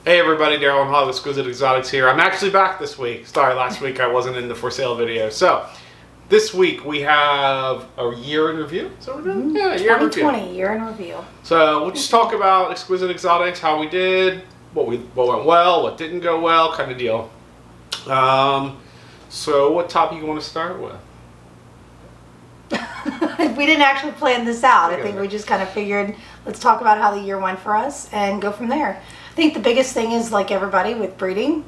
Hey everybody, Daryl and Hollywood Exquisite Exotics here. I'm actually back this week. Sorry, last week I wasn't in the for sale video. So, this week we have a year in review. So we're doing? Yeah, a year in review. 2020, year in review. So we'll just talk about Exquisite Exotics, how we did, what went well, what didn't go well, kind of deal. So what topic you want to start with? We didn't actually plan this out. I think we just kind of figured, let's talk about how the year went for us and go from there. I think the biggest thing is, like everybody with breeding,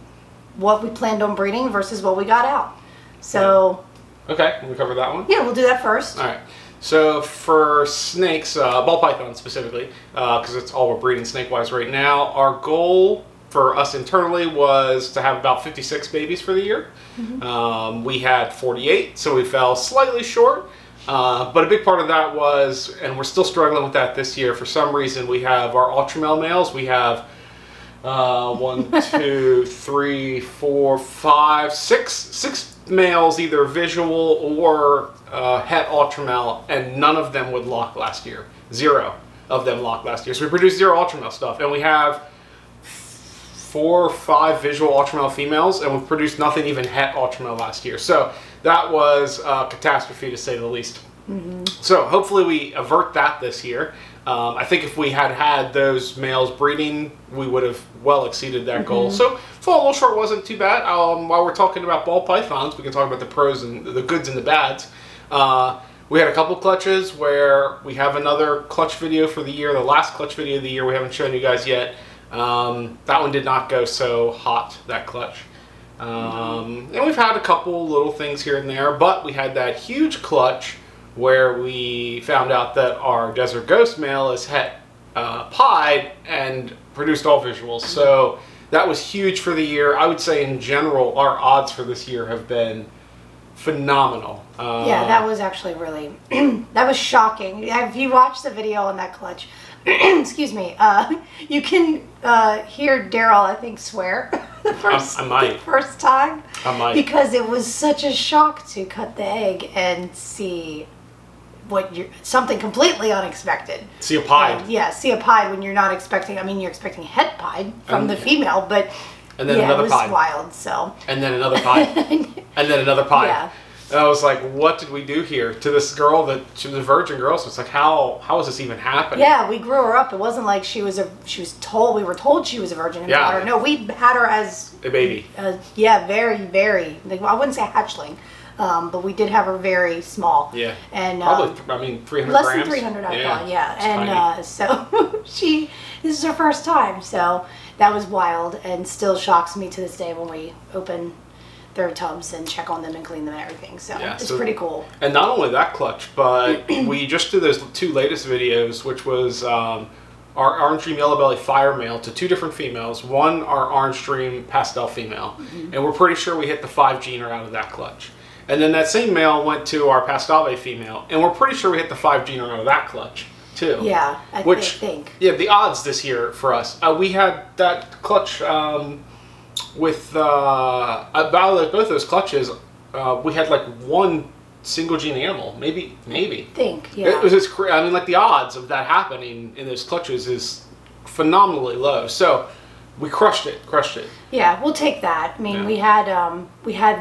what we planned on breeding versus what we got out. So... Okay, can we cover that one? Yeah, we'll do that first. All right. So for snakes, ball pythons specifically, because it's all we're breeding snake-wise right now, our goal for us internally was to have about 56 babies for the year. Mm-hmm. We had 48, so we fell slightly short. But a big part of that was, and we're still struggling with that this year, for some reason we have our ultra male males, we have 6 males, either visual or het ultramel, and none of them would lock last year. 0 of them locked last year. So we produced 0 ultramel stuff, and we have 4 or 5 visual ultramel females, and we've produced nothing even het ultramel last year. So that was a catastrophe, to say the least. Mm-hmm. So hopefully we avert that this year. I think if we had had those males breeding, we would have well exceeded that goal. So fall a little short wasn't too bad. While we're talking about ball pythons, we can talk about the pros and the goods and the bads. We had a couple clutches where we have another clutch video for the year. The last clutch video of the year we haven't shown you guys yet. That one did not go so hot, that clutch. And we've had a couple little things here and there, but we had that huge clutch where we found out that our Desert Ghost male is het pied and produced all visuals. So that was huge for the year. I would say in general our odds for this year have been phenomenal. Yeah, that was actually really, that was shocking. If you watch the video on that clutch, excuse me, you can hear Daryl, I think, swear the first time. I might. Because it was such a shock to cut the egg and see something completely unexpected. See a pied. Yeah, see a pied when you're not expecting, I mean, you're expecting het pied from the female, but and then another pied. It was wild, so. And then another pied. And then another pied. Yeah. And I was like, what did we do here to this girl that she was a virgin girl? So it's like, how is this even happening? Yeah, we grew her up. It wasn't like we were told she was a virgin and got her. No, we had her as a baby. Yeah, very, very, I wouldn't say hatchling, but we did have her very small. Yeah. And probably, 300 less grams. Less than 300, I thought, yeah. And so this is her first time. So that was wild and still shocks me to this day when we open their tubs and check on them and clean them and everything. So yeah, it's pretty cool. And not only that clutch, but we just did those 2 latest videos, which was our Orange Dream Yellow Belly Fire male to 2 different females. One, our Orange Dream Pastel female. And we're pretty sure we hit the 5 gener out of that clutch. And then that same male went to our Pastave female, and we're pretty sure we hit the 5 gener out of that clutch too. Yeah, I think. Yeah, the odds this year for us. We had that clutch with about both those clutches, we had like 1 single gene animal, maybe. Yeah. It was just, I mean, like the odds of that happening in those clutches is phenomenally low. So we crushed it. Yeah, we'll take that. I mean, we had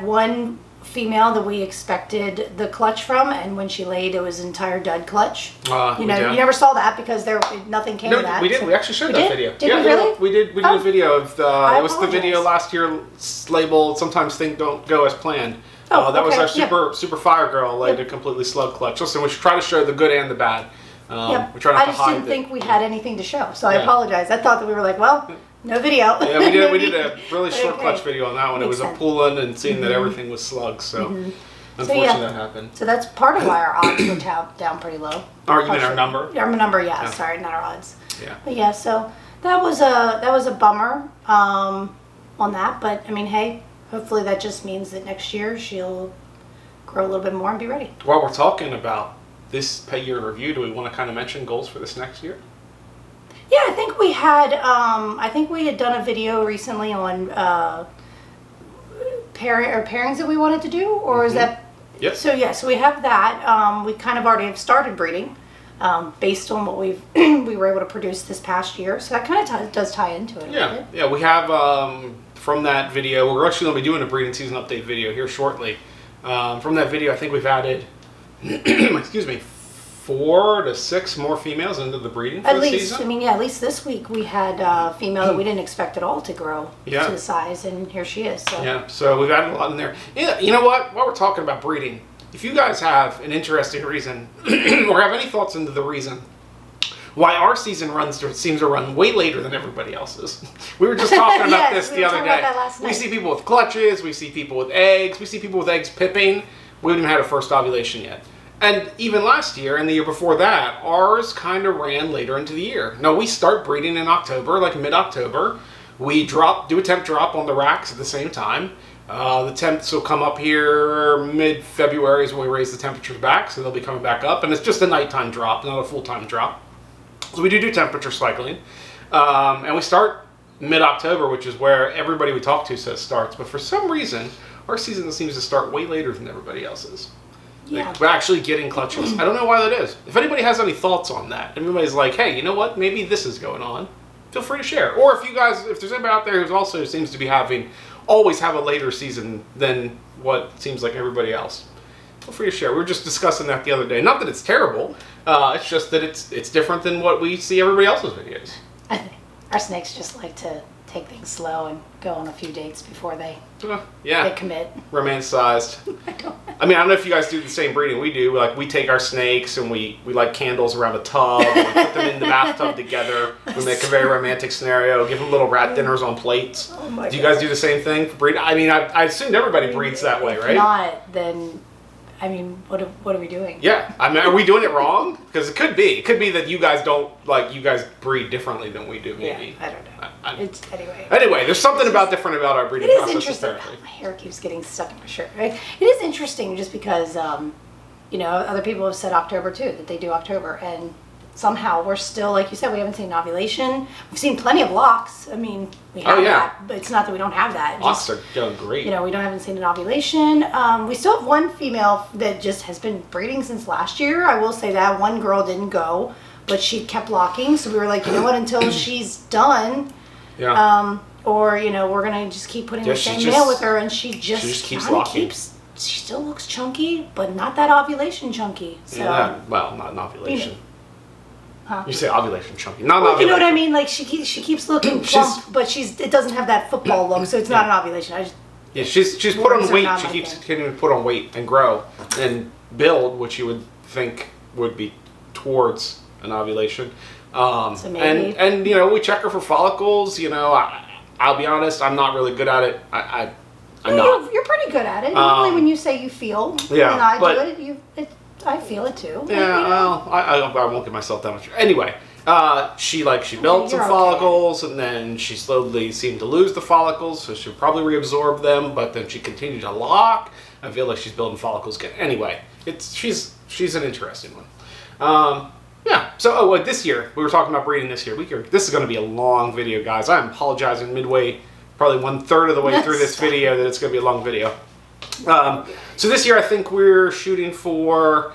1 female that we expected the clutch from, and when she laid, it was an entire dud clutch. You never saw that because nothing came of that. We did. We actually showed that video. Did we really? We did a video of it was the video last year labeled "Sometimes Things Don't Go as Planned." That was our super fire girl laid a completely slug clutch. Listen, we should try to show the good and the bad. I just didn't think we had anything to show, so I apologize. I thought that we were like, well, no video. Yeah, we did a really short clutch video on that one. It was a pulling and seeing that everything was slugs. So unfortunately that happened. So that's part of why our odds were down pretty low. Or you mean our number? Our number, yeah. Sorry, not our odds. Yeah. But yeah, so that was a bummer on that. But I mean, hey, hopefully that just means that next year she'll grow a little bit more and be ready. While we're talking about this year review, do we want to kind of mention goals for this next year? Yeah, I think we had done a video recently on pairings that we wanted to do, or is that? Yep. So yeah, so we have that. We kind of already have started breeding. based on what we were able to produce this past year. So that kind of does tie into it a little bit. Yeah, we have from that video, we're actually going to be doing a breeding season update video here shortly. From that video, I think we've added, excuse me, 4 to 6 more females into the breeding for the season. I mean, yeah, at least this week we had a female that we didn't expect at all to grow to the size, and here she is. So. Yeah, so we've added a lot in there. Yeah, you know what? While we're talking about breeding, if you guys have an interesting reason or have any thoughts into the reason why our season seems to run way later than everybody else's. We were just talking about this the other day. We see people with clutches, we see people with eggs, we see people with eggs pipping. We haven't even had a first ovulation yet. And even last year and the year before that, ours kind of ran later into the year. Now, we start breeding in October, like mid-October. We do a temp drop on the racks at the same time. The temps will come up here mid-February is when we raise the temperatures back, so they'll be coming back up. And it's just a nighttime drop, not a full-time drop. So we do temperature cycling. And we start mid-October, which is where everybody we talk to says starts. But for some reason, our season seems to start way later than everybody else's. Yeah. Like, we're actually getting clutches. I don't know why that is. If anybody has any thoughts on that, everybody's like, hey, you know what? Maybe this is going on. Feel free to share. Or if there's anybody out there who also seems to be always have a later season than what seems like everybody else, feel free to share. We were just discussing that the other day. Not that it's terrible. It's just that it's different than what we see everybody else's videos. I think our snakes just like to take things slow and go on a few dates before they commit. Romanticized. I mean, I don't know if you guys do the same breeding we do. Like, we take our snakes and we light candles around a tub and we put them in the bathtub together. We make a very romantic scenario. Give them little rat dinners on plates. Oh my do you guys do the same thing for breeding? I mean, I assumed everybody breeds that way, right? If not, then I mean, what are we doing? Yeah, I mean, are we doing it wrong? Because it could be. It could be that you guys you guys breed differently than we do, maybe. Yeah, I don't know. It's anyway. Anyway, there's something different about our breeding process. It is interesting. Oh, my hair keeps getting stuck in my shirt. Right? It is interesting just because, other people have said October too, that they do October, and somehow we're still, like you said, we haven't seen an ovulation. We've seen plenty of locks. I mean, we have that, but it's not that we don't have that. Locks are going great. We haven't seen an ovulation. We still have one female that just has been breeding since last year. I will say that. One girl didn't go, but she kept locking. So we were like, you know what, until she's done, or, we're going to just keep putting the same male with her, and she just keeps locking. She still looks chunky, but not that ovulation chunky. So, not an ovulation. Huh? You say ovulation chunky, not ovulation. You know what I mean? Like she keeps looking plump, but it doesn't have that football look, so it's not an ovulation. She's put on weight. She keeps continuing to put on weight and grow and build, which you would think would be towards an ovulation. So maybe. And we check her for follicles. I'll be honest, I'm not really good at it. I'm not. You're pretty good at it. Normally, when you say you feel, and I do it, I feel it too. Yeah, well, I won't give myself that much. Anyway, she built some follicles, and then she slowly seemed to lose the follicles, so she'll probably reabsorb them. But then she continued to lock. I feel like she's building follicles again. Anyway, she's an interesting one. So this year we were talking about breeding this year. This is going to be a long video, guys. I'm apologizing midway, probably 1/3 of the way through this video that it's going to be a long video. So this year I think we're shooting for,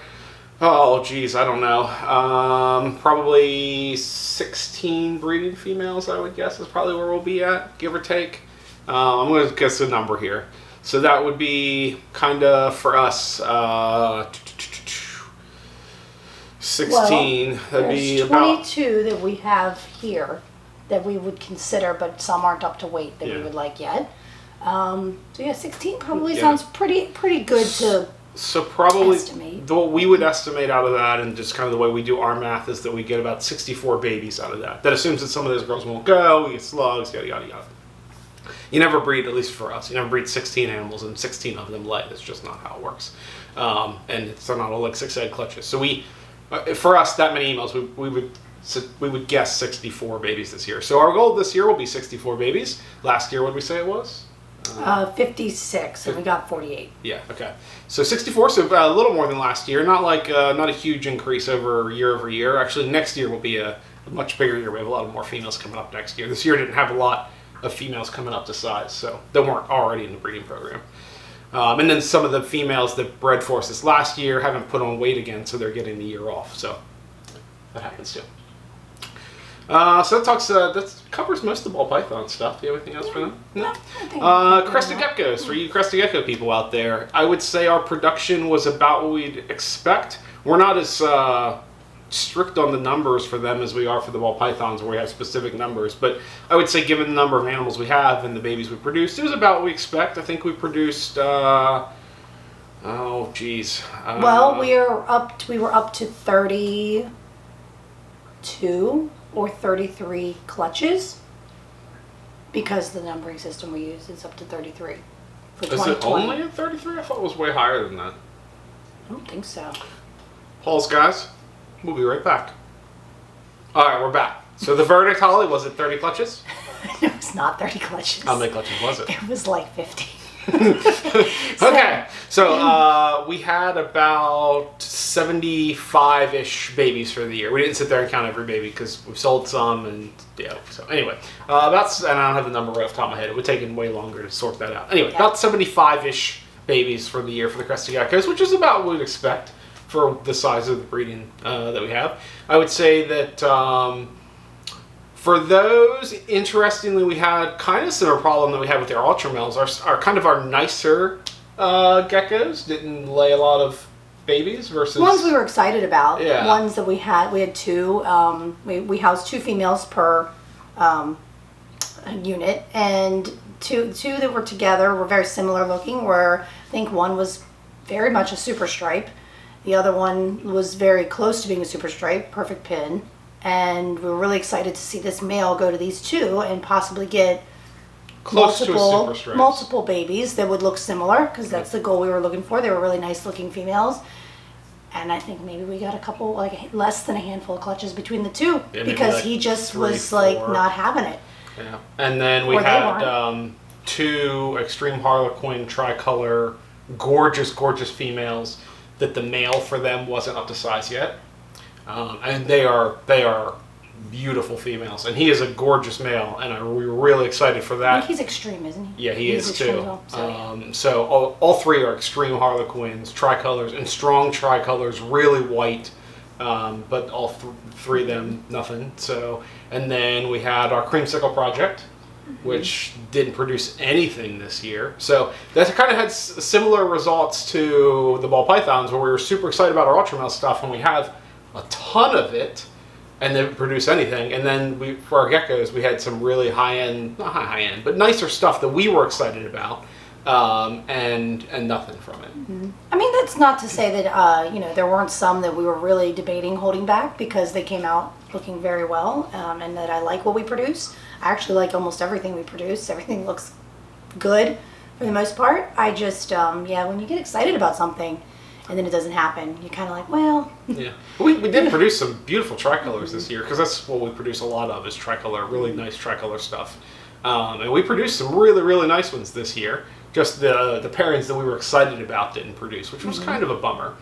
I don't know, probably 16 breeding females, I would guess is probably where we'll be at, give or take. I'm going to guess a number here. So that would be kind of for us, 16. That'd be about 22 that we have here that we would consider, but some aren't up to weight that we would like yet. 16 probably sounds pretty good to probably estimate. What we would estimate out of that, and just kind of the way we do our math, is that we get about 64 babies out of that. That assumes that some of those girls won't go, we get slugs, yada yada yada. You never breed, at least for us, you never breed 16 animals and 16 of them lay. That's just not how it works. And they're not all like 6-egg clutches. So for us, that many emails, we would guess 64 babies this year. So our goal this year will be 64 babies. Last year, what did we say it was? 56, and we got 48. Yeah, okay. So 64, so a little more than last year. Not a huge increase over year. Actually, next year will be a much bigger year. We have a lot more females coming up next year. This year didn't have a lot of females coming up to size, so they weren't already in the breeding program. And then some of the females that bred for us this last year haven't put on weight again, so they're getting the year off. So that happens too. So that covers most of the ball python stuff. Do you have anything else for them? No. Crested geckos, for you crested gecko people out there, I would say our production was about what we'd expect. We're not as strict on the numbers for them as we are for the ball pythons, where we have specific numbers. But I would say, given the number of animals we have and the babies we produced, it was about what we expect. I think we produced. Oh, geez. Well, we were up to 32 or 33 clutches, because the numbering system we use is up to 33 for 2020. Is it only at 33? I thought it was way higher than that. I don't think so. Pause, guys. We'll be right back. All right, we're back. So the verdict, Holly, was it 30 clutches? It was not 30 clutches. How many clutches was it? It was like 50. Okay, so we had about 75-ish babies for the year. We didn't sit there and count every baby because we've sold some, and yeah. So anyway, and I don't have the number right off the top of my head. It would take way longer to sort that out. Anyway, about 75-ish babies for the year for the crested geckos, which is about what we'd expect for the size of the breeding that we have. I would say that. For those, interestingly, we had kind of similar problem that we had with our ultra males. Our kind of our nicer geckos didn't lay a lot of babies versus ones we were excited about. Yeah. Ones that we had two. We housed 2 females per unit, and two that were together were very similar looking. Where I think one was very much a super stripe, the other one was very close to being a super stripe, perfect pin. And we were really excited to see this male go to these 2 and possibly get close to a super stripe. Multiple babies that would look similar, because that's the goal we were looking for. They were really nice looking females. And I think maybe we got a couple, like less than a handful of clutches between the 2, because he just 3, was 4. like not having it. Yeah. And then we had 2 extreme harlequin tricolor, gorgeous females that the male for them wasn't up to size yet. And they are beautiful females, and he is a gorgeous male, and we were really excited for that. I think he's extreme, isn't he? Yeah, he's is too. Well, so, so all 3 are extreme harlequins, tricolors, and strong tricolors, really white, but all 3 of them nothing. So, and then we had our creamsicle project, which didn't produce anything this year. So that kind of had similar results to the ball pythons, where we were super excited about our ultramel stuff, and we have a ton of it, and didn't produce anything. And then for our geckos, we had some really high-end, not high-end, but nicer stuff that we were excited about, and nothing from it. Mm-hmm. I mean, that's not to say that there weren't some that we were really debating holding back, because they came out looking very well, and that I like what we produce. I actually like almost everything we produce. Everything looks good for the most part. I just when you get excited about something and then it doesn't happen, you're kind of like, well. Yeah. We did produce some beautiful tricolors this year, because that's what we produce a lot of, is tricolor, really nice tricolor stuff. And we produced some really, really nice ones this year. Just the pairings that we were excited about didn't produce, which was kind of a bummer.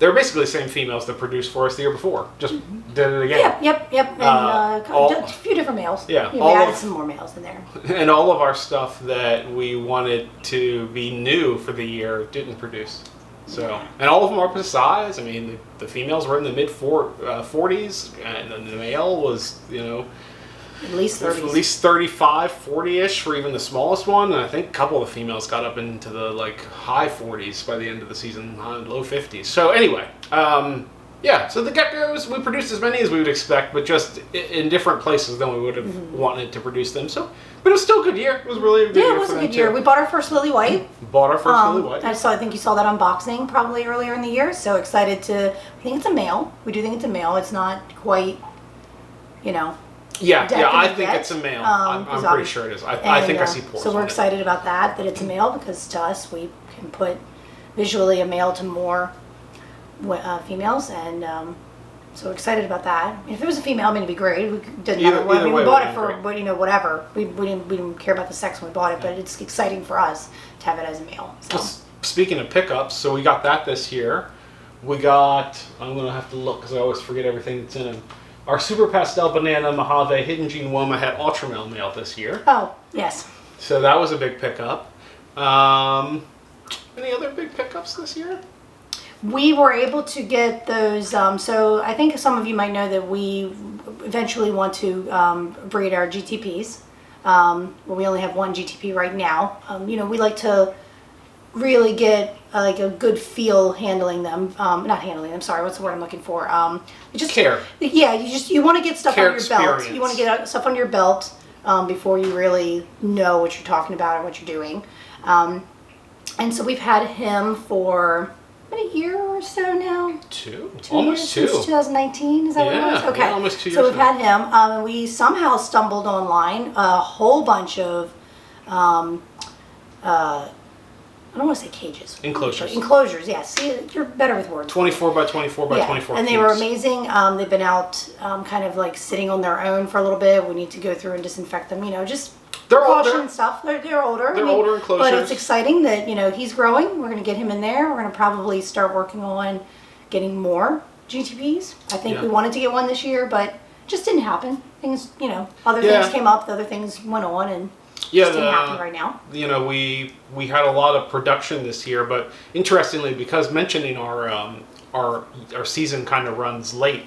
They're basically the same females that produced for us the year before. Just did it again. Yep. And a few different males. Yeah. We added some more males in there. And all of our stuff that we wanted to be new for the year didn't produce. So, and all of them are up to size. I mean, the females were in the mid 40s, and then the male was, at least 30. At least 35, 40-ish for even the smallest one. And I think a couple of the females got up into the high 40s by the end of the season, low 50s. So anyway, so the geckos, we produced as many as we would expect, but just in different places than we would have wanted to produce them. So, but it was still a good year. It was really a good year. Yeah, it was a good year. We bought our first Lily White. Lily White. I think you saw that unboxing probably earlier in the year. So excited I think it's a male. We do think it's a male. It's not quite, Yeah, I think it's a male. I'm pretty sure it is. I think I see pores. So we're excited about that it's a male, because to us we can put visually a male to more females, and so we're excited about that. If it was a female, it'd be great. It didn't matter. We bought it for whatever. We didn't care about the sex when we bought it, but it's exciting for us to have it as a male. So. Speaking of pickups, so we got that this year. We got, I'm going to have to look because I always forget everything that's in them. Our Super Pastel Banana Mojave Hidden Gene Woma had Ultramel male this year. Oh, yes. So that was a big pickup. Any other big pickups this year? We were able to get those. So I think some of you might know that we eventually want to breed our GTPs. Well, we only have one GTP right now. We like to really get like a good feel handling them. Not handling them. Sorry, what's the word I'm looking for? Just Care. Yeah, you want to get stuff Care on your belt. experience. You want to get stuff on your belt before you really know what you're talking about and what you're doing. And so we've had him for a year or so now. Almost two. Since 2019, is that what it was? Okay. Yeah, almost 2 years. So we've had him, and we somehow stumbled online a whole bunch of, I don't want to say cages. Enclosures. Enclosures, yes. See, you're better with words. 24 by 24 by 24 and they were cubes. amazing. They've been out kind of like sitting on their own for a little bit. We need to go through and disinfect them, just They're precaution older. and stuff. They're older. They're older enclosures. But it's exciting that, he's growing. We're going to get him in there. We're going to probably start working on getting more GTPs. I think we wanted to get one this year, but just didn't happen. Things, other things came up, the other things went on, and just didn't happen right now. We had a lot of production this year, but interestingly, because mentioning our season kind of runs late,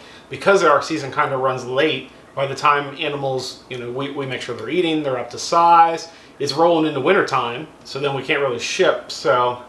by the time animals, we make sure they're eating, they're up to size, it's rolling into wintertime, so then we can't really ship. So,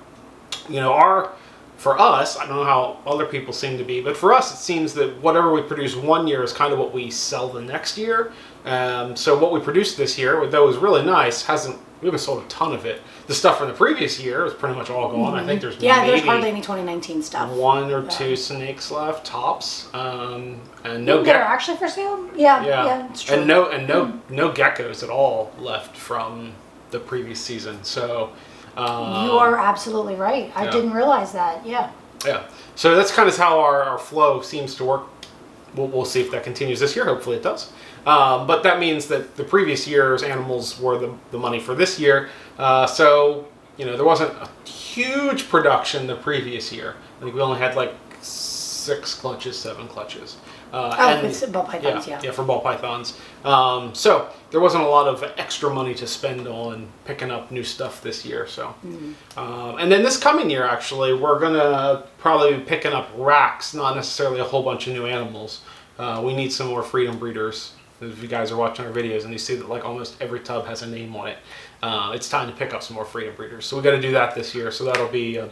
for us, I don't know how other people seem to be, but for us, it seems that whatever we produce one year is kind of what we sell the next year. So what we produced this year, though was really nice, we haven't sold a ton of it. The stuff from the previous year is pretty much all gone. I think there's there's hardly any 2019 stuff. One or two snakes left, tops, and no That are actually for sale. Yeah, it's true. and no geckos at all left from the previous season. So. You are absolutely right. I didn't realize that. Yeah. Yeah. So that's kind of how our flow seems to work. We'll see if that continues this year. Hopefully it does. But that means that the previous year's animals were the money for this year. So, there wasn't a huge production the previous year. I think we only had like 7 clutches. It's ball pythons, Yeah, for ball pythons. So there wasn't a lot of extra money to spend on picking up new stuff this year. So, and then this coming year, actually, we're gonna probably be picking up racks, not necessarily a whole bunch of new animals. We need some more freedom breeders. If you guys are watching our videos and you see that like almost every tub has a name on it, it's time to pick up some more freedom breeders. So we got to do that this year. So that'll be a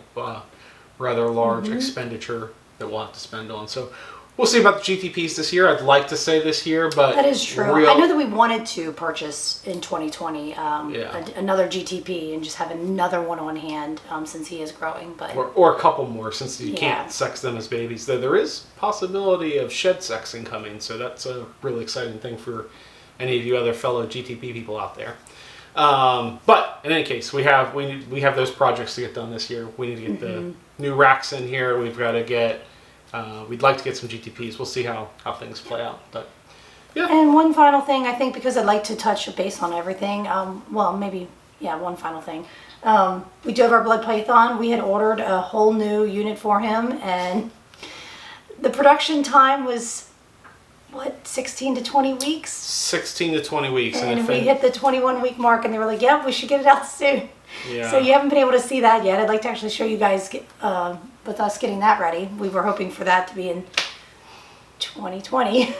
rather large expenditure that we'll have to spend on. So we'll see about the GTPs this year. I'd like to say this year, but that is true. I know that we wanted to purchase in 2020 another GTP and just have another one on hand since he is growing. But or a couple more since you can't sex them as babies. Though there is possibility of shed sexing coming, so that's a really exciting thing for any of you other fellow GTP people out there. But in any case, we have those projects to get done this year. We need to get the new racks in here. We've got to get. We'd like to get some GTPs. We'll see how things play out. But yeah. And one final thing, I think, because I'd like to touch base on everything. One final thing. We do have our blood python. We had ordered a whole new unit for him, and the production time was 16 to 20 weeks. 16 to 20 weeks, and we hit the 21-week mark, and they were like, "Yep, we should get it out soon." Yeah. So you haven't been able to see that yet. I'd like to actually show you guys with us getting that ready. We were hoping for that to be in 2020.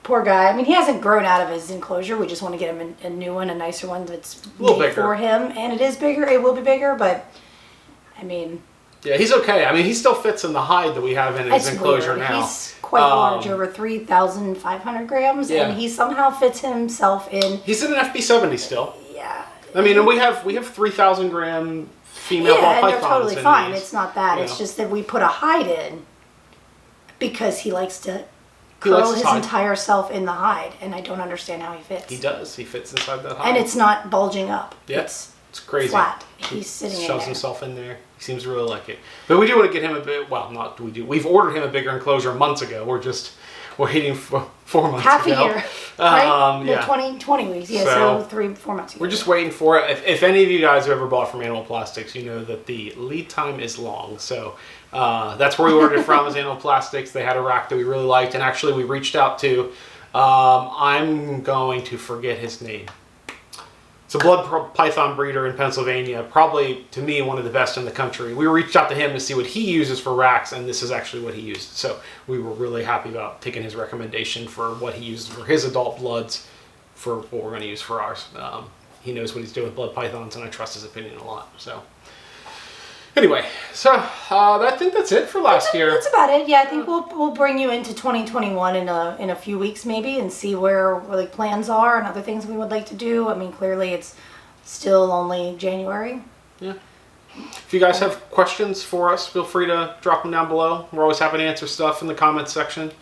Poor guy. I mean, he hasn't grown out of his enclosure. We just want to get him a new one, a nicer one that's made for him. And it is bigger. It will be bigger, but I mean... Yeah, he's okay. I mean, he still fits in the hide that we have in his enclosure now. He's quite large, over 3,500 grams, and he somehow fits himself in. He's in an FB70 still. Yeah. I mean, and we have 3,000 gram female ball pythons. Yeah, they're totally fine. These. It's not that. It's just that we put a hide in because he likes to curl his entire self in the hide, and I don't understand how he fits. He does. He fits inside that hide. And it's not bulging up. Yeah. It's crazy. Flat. He's sitting in there. Shoves himself in there. He seems to really like it. But we do want to get him a bit, not we do. We've ordered him a bigger enclosure months ago. We're waiting for 4 months Half ago. a year, right? Yeah. 20 weeks. Yeah, so 3-4 months ago. We're just waiting for it. If any of you guys have ever bought from Animal Plastics, you know that the lead time is long. So that's where we ordered it from, is Animal Plastics. They had a rack that we really liked. And actually we reached out to, I'm going to forget his name. It's a python breeder in Pennsylvania, probably, to me, one of the best in the country. We reached out to him to see what he uses for racks, and this is actually what he used. So we were really happy about taking his recommendation for what he uses for his adult bloods for what we're going to use for ours. He knows what he's doing with blood pythons, and I trust his opinion a lot. So anyway, so I think that's it for last year. That's about it. Yeah, I think we'll bring you into 2021 in a few weeks maybe, and see where the plans are and other things we would like to do. I mean, clearly it's still only January. Yeah. If you guys have questions for us, feel free to drop them down below. We're always happy to answer stuff in the comments section.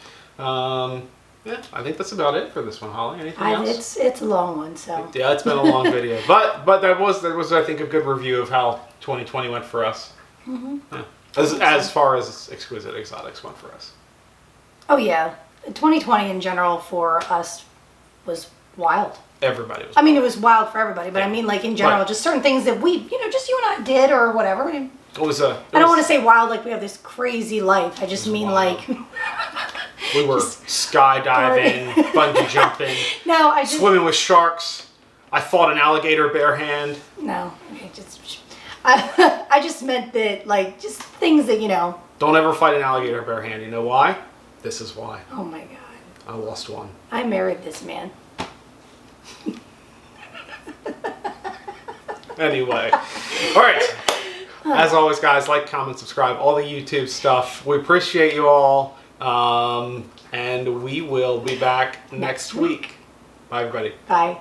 Yeah, I think that's about it for this one, Holly. Anything else? It's a long one, so. Yeah, it's been a long video, but that was I think a good review of how 2020 went for us. Mm-hmm. Yeah. As far as Exquisite Exotics went for us. Oh yeah, 2020 in general for us was wild. Everybody was. I mean, it was wild for everybody, but yeah. I mean, like in general, right. Just certain things that we, just you and I did or whatever. I don't want to say wild like we have this crazy life. I just mean wild. like. We were skydiving, bungee jumping, swimming with sharks. I fought an alligator bare hand. No, I just meant that, like, just things that, Don't ever fight an alligator bare hand. You know why? This is why. Oh my God. I lost one. I married this man. Anyway. All right. As always, guys, like, comment, subscribe, all the YouTube stuff. We appreciate you all. And we will be back next week. Bye, everybody. Bye.